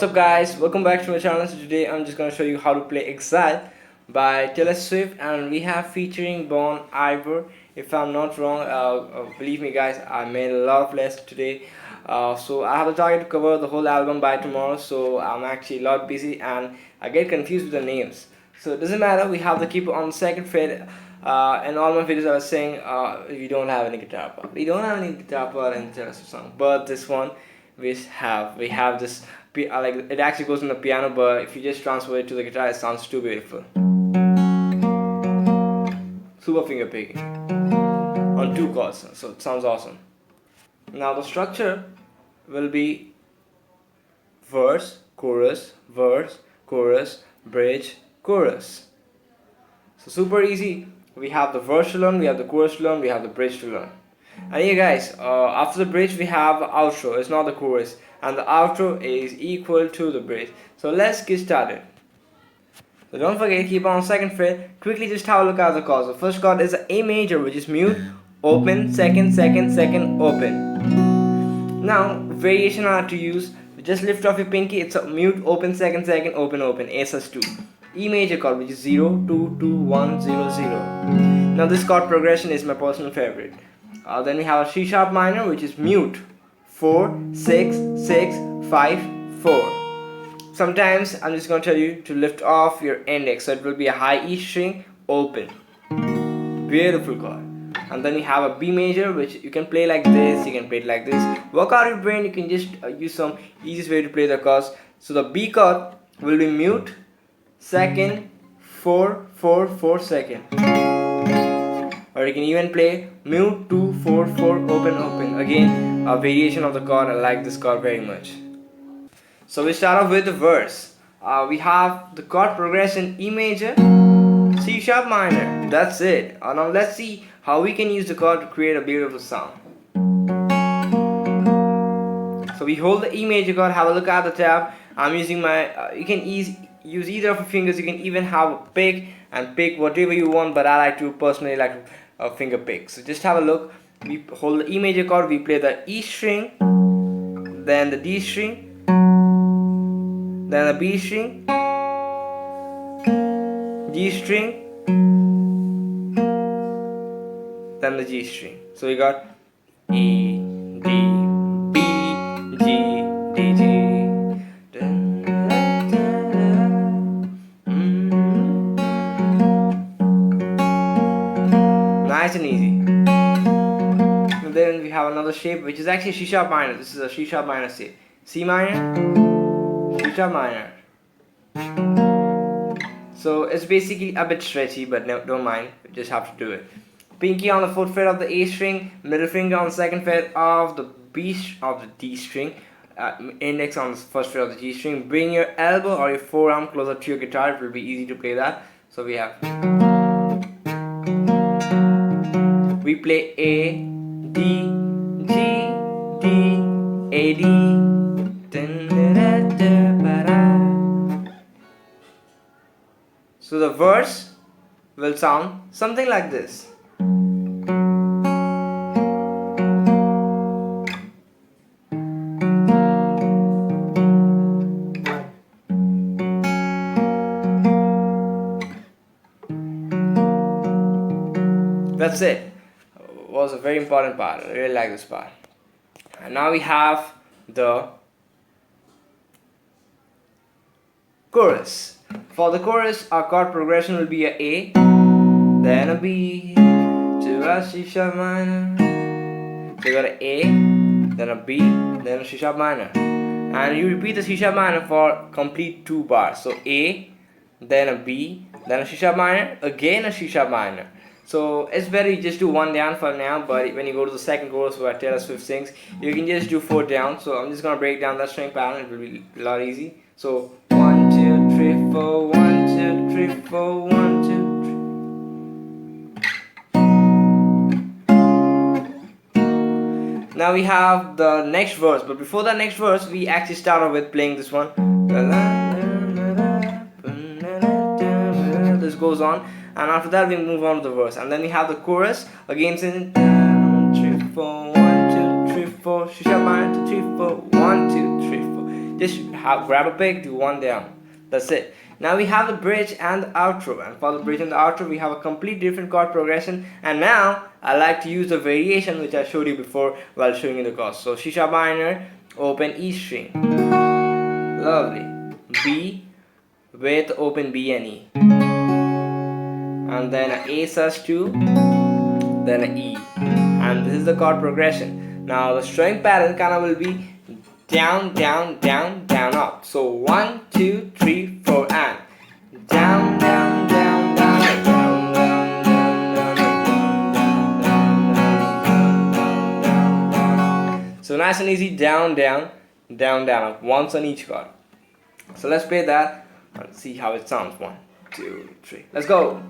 What's up guys, welcome back to my channel. So today I'm just going to show you how to play Exile by Taylor Swift, and we have featuring Bon Iver. If I'm not wrong, believe me guys, I made a lot of lessons today. So I have a target to cover the whole album by tomorrow, so I'm actually a lot busy and I get confused with the names. So it doesn't matter, we have the keyboard on the second fret. In all my videos I was saying we don't have any guitar part. We don't have any guitar part in the Taylor Swift song, but this one we have this like it actually goes on the piano, but if you just transfer it to the guitar it sounds too beautiful. Super finger picking on 2 chords, so it sounds awesome. Now the structure will be verse, chorus, bridge, chorus. So super easy. We have the verse to learn, we have the chorus to learn, we have the bridge to learn. And yeah guys, after the bridge we have outro. It's not the chorus, and the outro is equal to the bridge. So let's get started. So don't forget, keep on second fret. Quickly just have a look at the chords. The first chord is A major, which is mute, open, second, open. Now variation I have to use, just lift off your pinky. It's a mute, open, second, open, A sus 2. E major chord, which is 0, 2, 2, 1, 0, 0. Now this chord progression is my personal favorite. Then we have a C sharp minor, which is mute, 4, 6, 6, 5, 4. Sometimes I'm just going to tell you to lift off your index, so it will be a high E string, open. Beautiful chord. And then we have a B major, which you can play like this, you can play it like this. Work out your brain, you can just use some easiest way to play the chords. So the B chord will be mute, second, 4, 4, 4, second. Or you can even play mute, 2, 4, 4, open, open. Again, a variation of the chord. I like this chord very much. So we start off with the verse. We have the chord progression E major, C sharp minor. That's it. Now let's see how we can use the chord to create a beautiful sound. So we hold the E major chord, have a look at the tab. I'm using my, you can use either of your fingers. You can even have a pick and pick whatever you want, but I like to personally like to finger pick. So just have a look. We hold the E major chord, we play the E string, then the D string, then the B string, G string, then the G string. So we got E, D, B, G, D, G. Nice and easy. And then we have another shape, which is actually C sharp minor. This is a C sharp minor shape. C minor, C sharp minor. So it's basically a bit stretchy, but no, don't mind. You just have to do it. Pinky on the 4th fret of the A string, middle finger on the 2nd fret of the D string, index on the 1st fret of the G string. Bring your elbow or your forearm closer to your guitar. It will be easy to play that. So we have. We play A, D, G, D, A, D. So the verse will sound something like this. That's it. Was a very important part. I really like this part. And now we have the chorus. For the chorus, our chord progression will be a then a B, to a C sharp minor. So you got an A, then a B, then a C sharp minor. And you repeat the C sharp minor for complete 2 bars. So A, then a B, then a C sharp minor, again a C sharp minor. So it's better you just do 1 down for now, but when you go to the second chorus where Taylor Swift sings, you can just do 4 down. So I'm just gonna break down that string pattern. It will be a lot easy. So 1, 2, 3, 4, 1, 2, 3, 4, 1, 2, 3. Now we have the next verse, but before the next verse, we actually start off with playing this one. This goes on. And after that we move on to the verse, and then we have the chorus again saying 1, 3, 4, 1, 2, 3, 4, C sharp minor, 2, 3, 4, 1, 2, 3, 4. Just grab a pick, do one down. That's it. Now we have the bridge and the outro, and for the bridge and the outro we have a complete different chord progression. And now I like to use the variation which I showed you before while showing you the chords. So C sharp minor, open E string, lovely, B with open B and E, and then A sus2, then an E, and this is the chord progression. Now the strumming pattern kind of will be down, down, down, down, up. So 1, 2, 3, 4, and down, down, down, down, down, down, down, down, down. So nice and easy, down, down, down, down, up, once on each chord. So let's play that and see how it sounds. 1, 2, 3. Let's go.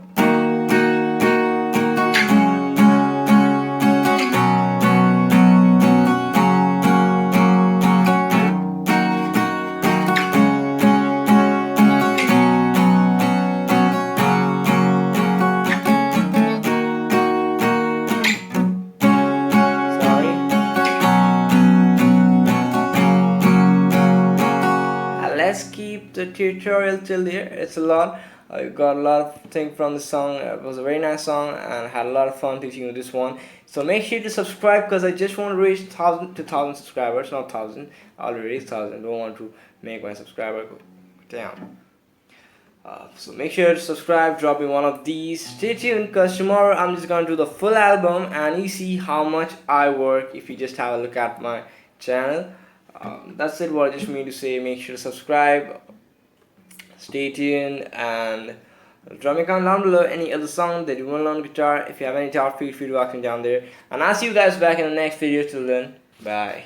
Let's keep the tutorial till here. It's a lot. I got a lot of things from the song. It was a very nice song and had a lot of fun teaching you this one. So make sure to subscribe because I just want to reach 1,000 to 1,000 subscribers. Not 1,000. I already reached 1,000. Don't want to make my subscriber go down. So make sure to subscribe. Drop me one of these. Stay tuned because tomorrow I'm just going to do the full album and you see how much I work if you just have a look at my channel. That's it what I just mean to say. Make sure to subscribe, stay tuned, and drop me a comment down below any other song that you want to learn guitar. If you have any doubt, feel free to ask me down there, and I'll see you guys back in the next video. Till then, bye.